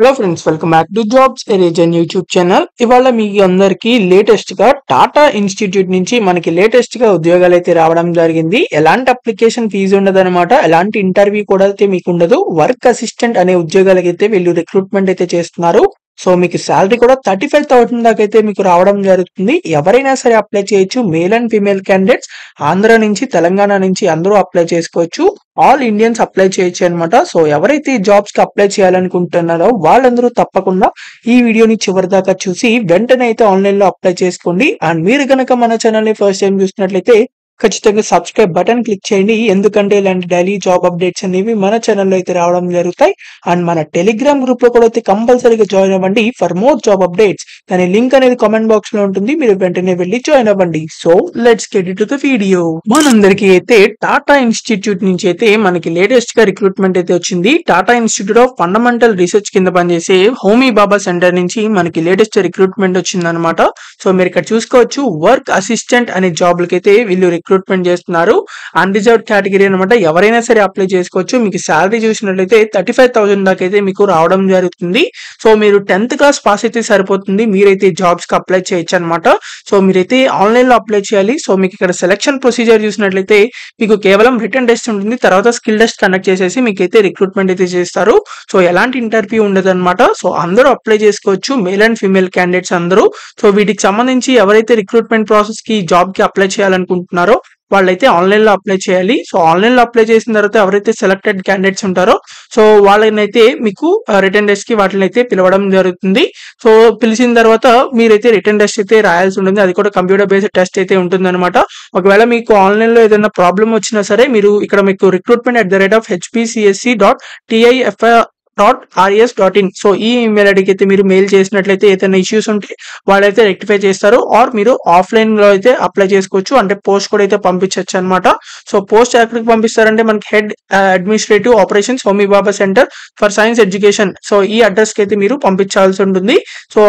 Hello friends, welcome back to jobs ఎరేజన్ YouTube channel. ఇవాళ మీ అందరికి లేటెస్ట్ గా టాటా ఇన్స్టిట్యూట్ నుంచి మనకి లేటెస్ట్ గా ఉద్యోగాలు అయితే రావడం జరిగింది. ఎలాంటి అప్లికేషన్ ఫీజు ఉండదు అనమాట, ఎలాంటి ఇంటర్వ్యూ కూడా అయితే మీకు ఉండదు. వర్క్ అసిస్టెంట్ అనే ఉద్యోగాలకి అయితే వీళ్ళు రిక్రూట్మెంట్ అయితే చేస్తున్నారు. సో మీకు శాలరీ కూడా 35,000 దాకా అయితే మీకు రావడం జరుగుతుంది. ఎవరైనా సరే అప్లై చేయొచ్చు. Male and female candidates Andhra నుంచి, తెలంగాణ నుంచి అందరూ అప్లై చేసుకోవచ్చు. ఆల్ ఇండియన్స్ అప్లై చేయొచ్చు అనమాట. సో ఎవరైతే ఈ జాబ్స్ కి అప్లై చేయాలనుకుంటున్నారో వాళ్ళందరూ తప్పకుండా ఈ వీడియోని చివరి దాకా చూసి వెంటనే అయితే ఆన్లైన్ లో అప్లై చేసుకోండి. అండ్ మీరు గనక మన ఛానల్ ని ఫస్ట్ టైం చూసినట్లయితే ఖచ్చితంగా సబ్స్క్రైబ్ బటన్ క్లిక్ చేయండి. ఎందుకంటే ఇలాంటి డైలీ జాబ్ అప్డేట్స్ అనేవి మన ఛానల్లో అయితే రావడం జరుగుతాయి. అండ్ మన టెలిగ్రామ్ గ్రూప్ లో కూడా అయితే కంపల్సరీగా జాయిన్ అవ్వండి ఫర్ మోర్ జాబ్ అప్డేట్స్. దాని లింక్ అనేది కామెంట్ బాక్స్ లో ఉంటుంది, మీరు వెంటనే వెళ్ళి జాయిన్ అవ్వండి. So let's get it to the video. మనందరికీ అయితే టాటా ఇన్స్టిట్యూట్ నుంచి అయితే మనకి లేటెస్ట్ గా రిక్రూట్మెంట్ అయితే వచ్చింది. Tata institute of fundamental research కింద పనిచేసే హోమీ బాబా సెంటర్ నుంచి మనకి లేటెస్ట్ రిక్రూట్మెంట్ వచ్చింది అనమాట. సో మీరు ఇక్కడ చూసుకోవచ్చు, వర్క్ అసిస్టెంట్ అనే జాబ్లకి అయితే వీళ్ళు రిక్రూట్మెంట్ చేస్తున్నారు. అన్రిజర్వ్డ్ కేటగిరీ అనమాట. ఎవరైనా సరే అప్లై చేసుకోవచ్చు. మీకు శాలరీ చూసినట్లయితే 35,000 దాకా అయితే మీకు రావడం జరుగుతుంది. సో మీరు 10th క్లాస్ పాస్ అయితే సరిపోతుంది, మీరైతే జాబ్స్ కి అప్లై చేయొచ్చు అనమాట. సో మీరైతే ఆన్లైన్ లో అప్లై చేయాలి. సో మీకు ఇక్కడ సెలక్షన్ ప్రొసీజర్ చూసినట్లయితే మీకు కేవలం రిటర్న్ టెస్ట్ ఉంటుంది, తర్వాత స్కిల్ టెస్ట్ కండక్ట్ చేసేసి మీకైతే రిక్రూట్మెంట్ అయితే చేస్తారు. సో ఎలాంటి ఇంటర్వ్యూ ఉండదు అనమాట. సో అందరూ అప్లై చేసుకోవచ్చు, మేల్ అండ్ ఫీమేల్ క్యాండిడేట్స్ అందరూ. సో వీటికి సంబంధించి ఎవరైతే రిక్రూట్మెంట్ ప్రాసెస్ కి జాబ్ కి అప్లై చేయాలనుకుంటున్నారో వాళ్ళైతే ఆన్లైన్ లో అప్లై చేయాలి. సో ఆన్లైన్ లో అప్లై చేసిన తర్వాత ఎవరైతే సెలెక్టెడ్ క్యాండిడేట్స్ ఉంటారో సో వాళ్ళనైతే మీకు రిటర్న్ టెస్ట్ కి వాటిని అయితే పిలవడం జరుగుతుంది. సో పిలిచిన తర్వాత మీరైతే రిటర్న్ టెస్ట్ అయితే రాయాల్సి ఉంటుంది. అది కూడా కంప్యూటర్ బేస్డ్ టెస్ట్ అయితే ఉంటుంది అనమాట. ఒకవేళ మీకు ఆన్లైన్ లో ఏదైనా ప్రాబ్లం వచ్చినా సరే మీరు ఇక్కడ మీకు recruitment@hpcsc.tif.res.in సో ఈ ఈమెయిల్ ఐడికి అయితే మీరు మెయిల్ చేసినట్లయితే ఏదైనా ఇష్యూస్ ఉంటే వాళ్ళైతే రెక్టిఫై చేస్తారు. ఆర్ మీరు ఆఫ్లైన్ లో అయితే అప్లై చేసుకోవచ్చు, అంటే పోస్ట్ కూడా అయితే పంపించవచ్చు అనమాట. సో పోస్ట్ ఎక్కడికి పంపిస్తారంటే మనకి head administrative operations Homi Bhabha centre for science education, so ఈ అడ్రస్ కి అయితే మీరు పంపించాల్సి ఉంటుంది. సో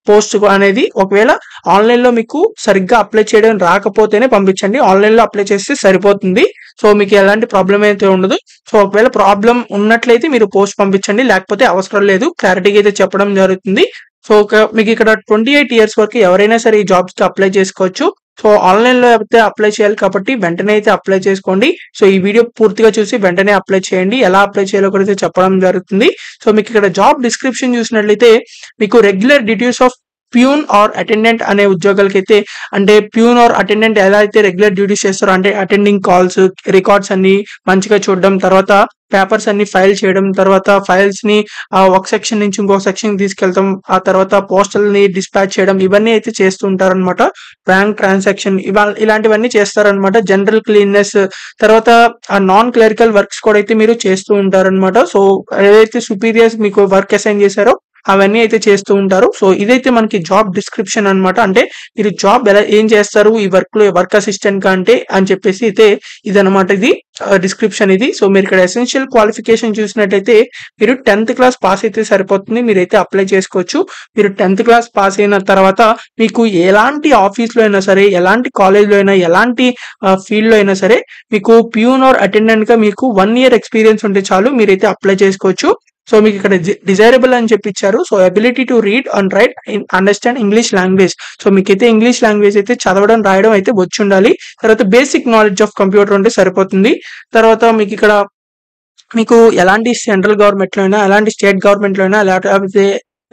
పోస్ట్ అనేది ఒకవేళ ఆన్లైన్ లో మీకు సరిగ్గా అప్లై చేయడం రాకపోతేనే పంపించండి, ఆన్లైన్ లో అప్లై చేస్తే సరిపోతుంది. సో మీకు ఎలాంటి ప్రాబ్లం అయితే ఉండదు. సో ఒకవేళ ప్రాబ్లం ఉన్నట్లయితే మీరు పోస్ట్ పంపించండి, లేకపోతే అవసరం లేదు. క్లారిటీగా అయితే చెప్పడం జరుగుతుంది. సో మీకు ఇక్కడ 28 years వరకు ఎవరైనా సరే ఈ జాబ్స్ కి అప్లై చేసుకోవచ్చు. సో ఆన్లైన్ లో అయితే అప్లై చేయాలి కాబట్టి వెంటనే అయితే అప్లై చేసుకోండి. సో ఈ వీడియో పూర్తిగా చూసి వెంటనే అప్లై చేయండి. ఎలా అప్లై చేయాలో కూడా అయితే చెప్పడం జరుగుతుంది. సో మీకు ఇక్కడ జాబ్ డిస్క్రిప్షన్ చూసినట్లయితే మీకు regular duties of peon or attendant అనే ఉద్యోగాలకి అయితే, అంటే ప్యూన్ ఆర్ అటెండెంట్ ఎలా అయితే రెగ్యులర్ డ్యూటీస్ చేస్తారో, అంటే అటెండింగ్ కాల్స్, రికార్డ్స్ అన్ని మంచిగా చూడడం, తర్వాత పేపర్స్ అన్ని ఫైల్ చేయడం, తర్వాత ఫైల్స్ ని ఒక సెక్షన్ నుంచి ఇంకో సెక్షన్ తీసుకెళ్తాం, ఆ తర్వాత పోస్టల్ ని డిస్పాచ్ చేయడం, ఇవన్నీ అయితే చేస్తూ ఉంటారనమాట. బ్యాంక్ ట్రాన్సాక్షన్ ఇలాంటివన్నీ చేస్తారనమాట. జనరల్ క్లీన్నెస్, తర్వాత నాన్ క్లరికల్ వర్క్స్ కూడా అయితే మీరు చేస్తూ ఉంటారనమాట. సో ఏదైతే సుపీరియర్స్ మీకు వర్క్ అసైన్ చేశారో అవన్నీ అయితే చేస్తూ ఉంటారు. సో ఇదైతే మనకి జాబ్ డిస్క్రిప్షన్ అనమాట. అంటే మీరు జాబ్ ఏం చేస్తారు ఈ వర్క్ లో, వర్క్ అసిస్టెంట్ గా అంటే అని చెప్పేసి అయితే ఇదనమాట, ఇది డిస్క్రిప్షన్ ఇది. సో మీరు ఇక్కడ ఎసెన్షియల్ క్వాలిఫికేషన్ చూసినట్లయితే మీరు 10th క్లాస్ పాస్ అయితే సరిపోతుంది, మీరైతే అప్లై చేసుకోవచ్చు. మీరు 10th క్లాస్ పాస్ అయిన తర్వాత మీకు ఎలాంటి ఆఫీస్ లో అయినా సరే, ఎలాంటి కాలేజ్ లో అయినా, ఎలాంటి ఫీల్డ్ లో అయినా సరే మీకు ప్యూన్ ఆర్ అటెండెంట్ గా మీకు 1 year ఎక్స్పీరియన్స్ ఉంటే చాలు, మీరైతే అప్లై చేసుకోవచ్చు. సో మీకు ఇక్కడ డిజైరబుల్ అని చెప్పి ఇచ్చారు. So ability to read and right understand English language. So మీకైతే ఇంగ్లీష్ లాంగ్వేజ్ అయితే చదవడం రాయడం అయితే వచ్చి ఉండాలి. తర్వాత బేసిక్ నాలెడ్జ్ ఆఫ్ కంప్యూటర్ ఉంటే సరిపోతుంది. తర్వాత మీకు ఇక్కడ మీకు ఎలాంటి సెంట్రల్ గవర్నమెంట్ లో అయినా, ఎలాంటి స్టేట్ గవర్నమెంట్ లో అయినా,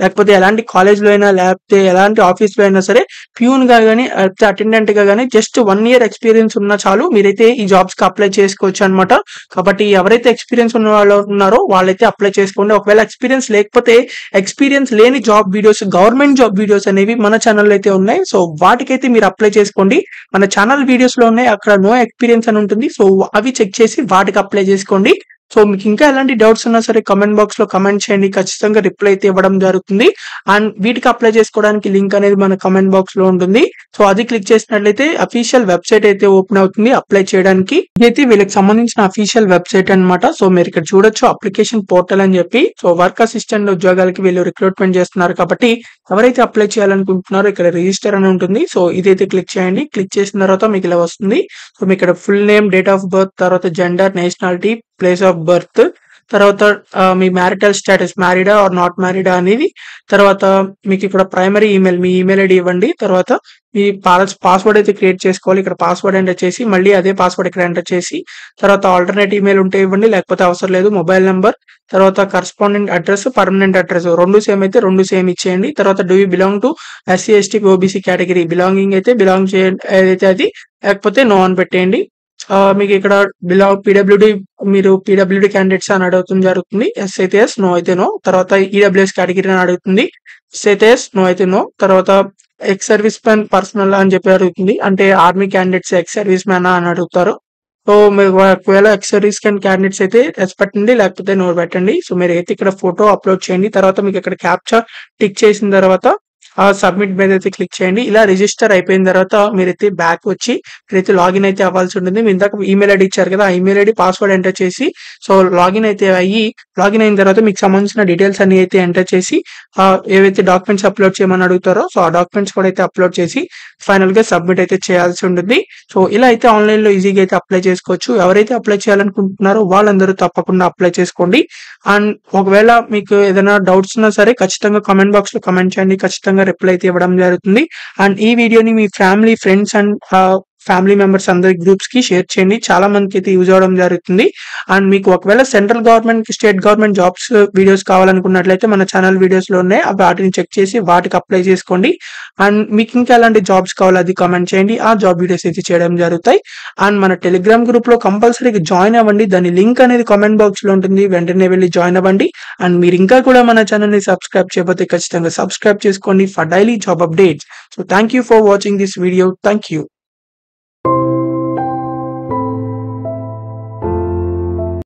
లేకపోతే ఎలాంటి కాలేజ్ లో అయినా, లేకపోతే ఎలాంటి ఆఫీస్ లో అయినా సరే ప్యూన్ గా గానీ అటెండెంట్ గా గానీ జస్ట్ 1 year ఎక్స్పీరియన్స్ ఉన్నా చాలు, మీరైతే ఈ జాబ్స్ కి అప్లై చేసుకోవచ్చు అనమాట. కాబట్టి ఎవరైతే ఎక్స్పీరియన్స్ ఉన్న వాళ్ళు ఉన్నారో వాళ్ళైతే అప్లై చేసుకోండి. ఒకవేళ ఎక్స్పీరియన్స్ లేకపోతే ఎక్స్పీరియన్స్ లేని job videos, government job videos అనేవి మన ఛానల్ అయితే ఉన్నాయి. సో వాటికైతే మీరు అప్లై చేసుకోండి. మన ఛానల్ వీడియోస్ లో ఉన్నాయి, అక్కడ నో ఎక్స్పీరియన్స్ అని ఉంటుంది. సో అవి చెక్ చేసి వాటికి అప్లై చేసుకోండి. సో మీకు ఇంకా ఎలాంటి డౌట్స్ ఉన్నా సరే కమెంట్ బాక్స్ లో కమెంట్ చేయండి, ఖచ్చితంగా రిప్లై అయితే ఇవ్వడం జరుగుతుంది. అండ్ వీటికి అప్లై చేసుకోవడానికి లింక్ అనేది మన కమెంట్ బాక్స్ లో ఉంటుంది. సో అది క్లిక్ చేసినట్లయితే అఫీషియల్ వెబ్సైట్ అయితే ఓపెన్ అవుతుంది అప్లై చేయడానికి. ఇదైతే వీళ్ళకి సంబంధించిన అఫీషియల్ వెబ్సైట్ అనమాట. సో మీరు ఇక్కడ చూడొచ్చు అప్లికేషన్ పోర్టల్ అని చెప్పి. సో వర్క్ అసిస్టెంట్ ఉద్యోగాలకి వీళ్ళు రిక్రూట్మెంట్ చేస్తున్నారు కాబట్టి ఎవరైతే అప్లై చేయాలనుకుంటున్నారో ఇక్కడ రిజిస్టర్ అని ఉంటుంది. సో ఇదైతే క్లిక్ చేయండి. క్లిక్ చేసిన తర్వాత మీకు ఇలా వస్తుంది. సో మీకు ఇక్కడ full name, date of birth, తర్వాత gender, nationality, place of birth, తర్వాత మీ మ్యారిటల్ స్టేటస్ మ్యారీడా ఆర్ నాట్ మ్యారీడా అనేది, తర్వాత మీకు ఇక్కడ ప్రైమరీ ఈమెయిల్ మీ ఈమెయిల్ ఐడి ఇవ్వండి. తర్వాత మీ పాస్వర్డ్ అయితే క్రియేట్ చేసుకోవాలి. ఇక్కడ పాస్వర్డ్ ఎంటర్ చేసి మళ్ళీ అదే పాస్వర్డ్ ఇక్కడ ఎంటర్ చేసి తర్వాత ఆల్టర్నేట్ ఈమెయిల్ ఉంటే ఇవ్వండి, లేకపోతే అవసరం లేదు. మొబైల్ నెంబర్, తర్వాత కరస్పాండింగ్ అడ్రస్, పర్మనెంట్ అడ్రస్ రెండు సేమ్ అయితే రెండు సేమ్ ఇచ్చేయండి. తర్వాత do you belong to SC ST OBC category, belonging అయితే బిలాంగ్ చేయండి, ఏదైతే అది, లేకపోతే నో అని పెట్టేయండి. మీకు ఇక్కడ పీడబ్ల్యూడి మీరు పీడబ్ల్యూడి క్యాండిడేట్స్ అని అడుగుతుంది జరుగుతుంది. ఎస్ అయితే ఎస్, నో అయితే నో. తర్వాత ఈడబ్ల్యూఎస్ కేటగిరీ అని అడుగుతుంది. ఎస్ అయితే ఎస్, నో అయితే నో. తర్వాత ఎక్స్ సర్వీస్ మ్యాన్ పర్సనల్ అని చెప్పి అడుగుతుంది, అంటే army candidates ex service man అని అడుగుతారు. సో మీరు ఒకవేళ ఎక్స్ సర్వీస్ క్యాండిడేట్స్ అయితే ఎస్ పెట్టండి, లేకపోతే నో పెట్టండి. సో మీరు అయితే ఇక్కడ ఫోటో అప్లోడ్ చేయండి. తర్వాత మీకు ఇక్కడ క్యాప్చా టిక్ చేసిన తర్వాత సబ్మిట్ మీద అయితే క్లిక్ చేయండి. ఇలా రిజిస్టర్ అయిపోయిన తర్వాత మీరైతే బ్యాక్ వచ్చి మీరైతే లాగిన్ అయితే అవ్వాల్సి ఉంటుంది. మీరు ఇందాక ఈమెయిల్ ఐడి ఇచ్చారు కదా, ఆ ఈమెయిల్ ఐడి పాస్వర్డ్ ఎంటర్ చేసి సో లాగిన్ అయితే అయ్యి, లాగిన్ అయిన తర్వాత మీకు సంబంధించిన డీటెయిల్స్ అన్ని అయితే ఎంటర్ చేసి ఏవైతే డాక్యుమెంట్స్ అప్లోడ్ చేయమని అడుగుతారో సో ఆ డాక్యుమెంట్స్ కూడా అయితే అప్లోడ్ చేసి ఫైనల్ గా సబ్మిట్ అయితే చేయాల్సి ఉంటుంది. సో ఇలా అయితే ఆన్లైన్ లో ఈజీగా అయితే అప్లై చేసుకోవచ్చు. ఎవరైతే అప్లై చేయాలనుకుంటున్నారో వాళ్ళందరూ తప్పకుండా అప్లై చేసుకోండి. అండ్ ఒకవేళ మీకు ఏదైనా డౌట్స్ ఉన్నా సరే ఖచ్చితంగా కామెంట్ బాక్స్ లో కామెంట్ చేయండి, ఖచ్చితంగా రిప్లై అయితే ఇవ్వడం జరుగుతుంది. అండ్ ఈ వీడియోని మీ family, friends and family members అందరి గ్రూప్స్ కి షేర్ చేయండి. చాలా మందికి అయితే యూజ్ అవడం జరుగుతుంది. అండ్ మీకు ఒకవేళ central government, state government jobs videos కావాలనుకున్నట్లయితే మన ఛానల్ వీడియోస్ లో ఉన్నాయి, వాటిని చెక్ చేసి వాటికి అప్లై చేసుకోండి. అండ్ మీకు ఇంకా ఎలాంటి జాబ్స్ కావాలో అది కామెంట్ చేయండి, ఆ జాబ్ వీడియోస్ అయితే చేయడం జరుగుతాయి. అండ్ మన టెలిగ్రామ్ గ్రూప్ లో కంపల్సరీగా జాయిన్ అవ్వండి. దాని లింక్ అనేది కామెంట్ బాక్స్ లో ఉంటుంది, వెంటనే వెళ్ళి జాయిన్ అవ్వండి. అండ్ మీరు ఇంకా కూడా మన ఛానల్ ని సబ్స్క్రైబ్ చేయకపోతే ఖచ్చితంగా సబ్స్క్రైబ్ చేసుకోండి for daily job updates. So thank you for watching this video. Thank you.